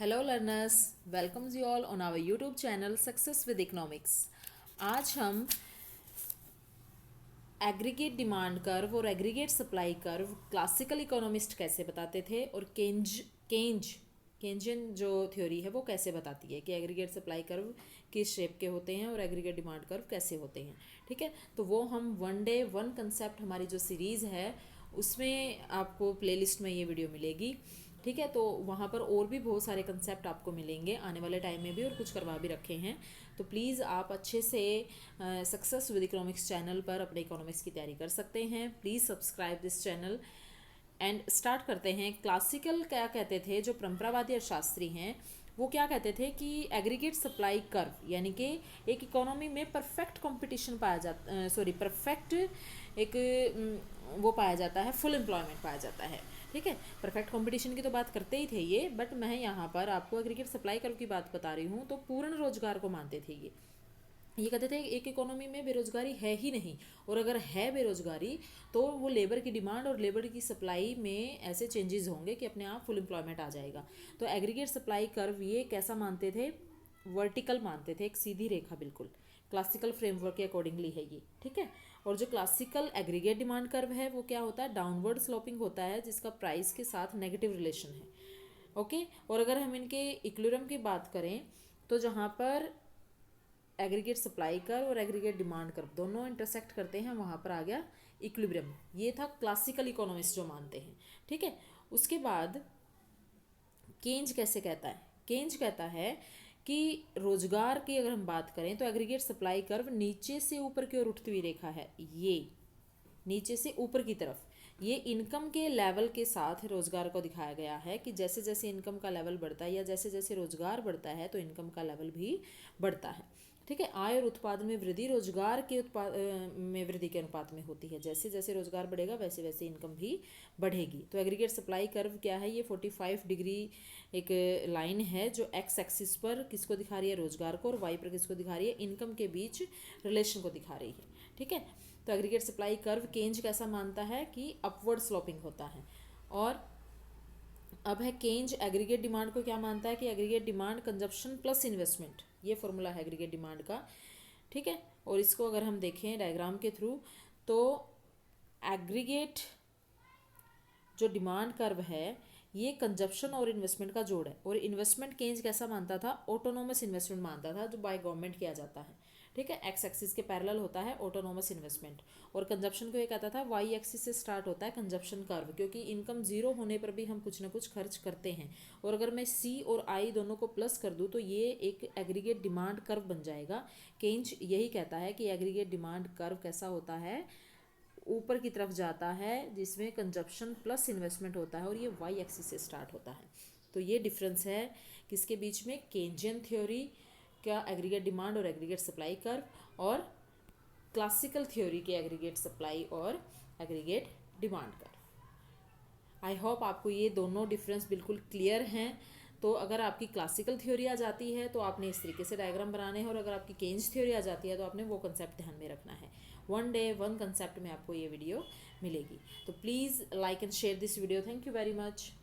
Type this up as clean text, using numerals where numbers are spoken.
Hello learners, welcomes you all on our YouTube channel success with economics. आज हम aggregate demand curve और aggregate supply curve classical economist कैसे बताते थे और केंजियन जो थ्योरी है वो कैसे बताती है कि एग्रीगेट सप्लाई कर्व किस शेप के होते हैं और एग्रीगेट डिमांड कर्व कैसे होते हैं। ठीक है, तो वो हम वन डे वन कंसेप्ट हमारी जो सीरीज़ है उसमें आपको प्लेलिस्ट में ये वीडियो मिलेगी। ठीक है, तो वहाँ पर और भी बहुत सारे कंसेप्ट आपको मिलेंगे आने वाले टाइम में भी, और कुछ करवा भी रखे हैं। तो प्लीज़ आप अच्छे से सक्सेस विद इकोनॉमिक्स चैनल पर अपने इकोनॉमिक्स की तैयारी कर सकते हैं। Please subscribe this channel and start करते हैं। क्लासिकल क्या कहते थे, जो परंपरावादी अर्थशास्त्री हैं वो क्या कहते थे कि एग्रीगेट सप्लाई कर्व यानी कि एक इकोनॉमी में परफेक्ट कंपटीशन पाया जाता, परफेक्ट एक वो पाया जाता है, फुल एम्प्लॉयमेंट पाया जाता है। ठीक है, परफेक्ट कंपटीशन की तो बात करते ही थे ये, बट मैं यहाँ पर आपको एग्रीगेट सप्लाई कर्व की बात बता रही हूँ। तो पूर्ण रोजगार को मानते थे ये कहते थे एक इकोनॉमी में बेरोजगारी है ही नहीं, और अगर है बेरोजगारी तो वो लेबर की डिमांड और लेबर की सप्लाई में ऐसे चेंजेस होंगे कि अपने आप फुल एम्प्लॉयमेंट आ जाएगा। तो एग्रीगेट सप्लाई कर्व ये कैसा मानते थे, वर्टिकल मानते थे, एक सीधी रेखा, बिल्कुल क्लासिकल फ्रेमवर्क के अकॉर्डिंगली है ये। ठीक है, और जो क्लासिकल एग्रीगेट डिमांड कर्व है वो क्या होता है, डाउनवर्ड स्लोपिंग होता है, जिसका प्राइस के साथ नेगेटिव रिलेशन है। ओके, और अगर हम इनके इक्विलिब्रियम की बात करें तो जहाँ पर एग्रीगेट सप्लाई कर्व और एग्रीगेट डिमांड कर्व दोनों इंटरसेक्ट करते हैं वहाँ पर आ गया इक्विलिब्रियम। ये था क्लासिकल इकोनॉमिस्ट जो मानते हैं। ठीक है, उसके बाद केंज कैसे कहता है, केंज कहता है कि रोजगार की अगर हम बात करें तो एग्रीगेट सप्लाई कर्व नीचे से ऊपर की ओर उठती हुई रेखा है। ये नीचे से ऊपर की तरफ ये इनकम के लेवल के साथ रोजगार को दिखाया गया है कि जैसे जैसे इनकम का लेवल बढ़ता है या जैसे जैसे रोजगार बढ़ता है तो इनकम का लेवल भी बढ़ता है। ठीक है, आय और उत्पादन में वृद्धि रोजगार के में वृद्धि के अनुपात में होती है। जैसे जैसे रोजगार बढ़ेगा वैसे वैसे इनकम भी बढ़ेगी। तो एग्रीगेट सप्लाई कर्व क्या है, ये 45 डिग्री एक लाइन है जो एक्स एक्सिस पर किसको दिखा रही है, रोजगार को, और वाई पर किसको दिखा रही है, इनकम के बीच रिलेशन को दिखा रही है। ठीक है, तो एग्रीगेट सप्लाई कर्व केंज कैसा मानता है कि अपवर्ड स्लोपिंग होता है। और अब है केंज एग्रीगेट डिमांड को क्या मानता है कि aggregate demand consumption plus investment, ये फॉर्मूला है एग्रीगेट डिमांड का। ठीक है, और इसको अगर हम देखें डायग्राम के थ्रू तो एग्रीगेट जो डिमांड कर्व है ये कंजप्शन और इन्वेस्टमेंट का जोड़ है। और इन्वेस्टमेंट केंज कैसा मानता था, ऑटोनोमस इन्वेस्टमेंट मानता था जो बाय गवर्नमेंट किया जाता है। ठीक है, एक्स एक्सिस के पैरेलल होता है ऑटोनोमस इन्वेस्टमेंट, और कंजप्शन को ये कहता था वाई एक्सिस से स्टार्ट होता है कंजप्शन कर्व, क्योंकि इनकम जीरो होने पर भी हम कुछ ना कुछ खर्च करते हैं। और अगर मैं सी और आई दोनों को प्लस कर दूँ तो ये एक एग्रीगेट डिमांड कर्व बन जाएगा। केंज यही कहता है कि एग्रीगेट डिमांड कर्व कैसा होता है, ऊपर की तरफ जाता है, जिसमें कंजप्शन प्लस इन्वेस्टमेंट होता है, और ये वाई एक्सिस से स्टार्ट होता है। तो ये डिफरेंस है किसके बीच में, केंजियन थ्योरी का एग्रीगेट डिमांड और एग्रीगेट सप्लाई कर्व और क्लासिकल थ्योरी के एग्रीगेट सप्लाई और aggregate demand curve. I hope आपको ये दोनों डिफरेंस बिल्कुल क्लियर हैं। तो अगर आपकी क्लासिकल थ्योरी आ जाती है तो आपने इस तरीके से डायग्राम बनाने हैं, और अगर आपकी केंज थ्योरी आ जाती है तो आपने वो कंसेप्ट ध्यान में रखना है। वन डे वन कंसेप्ट में आपको ये वीडियो मिलेगी। तो please like and share this video. Thank you very much.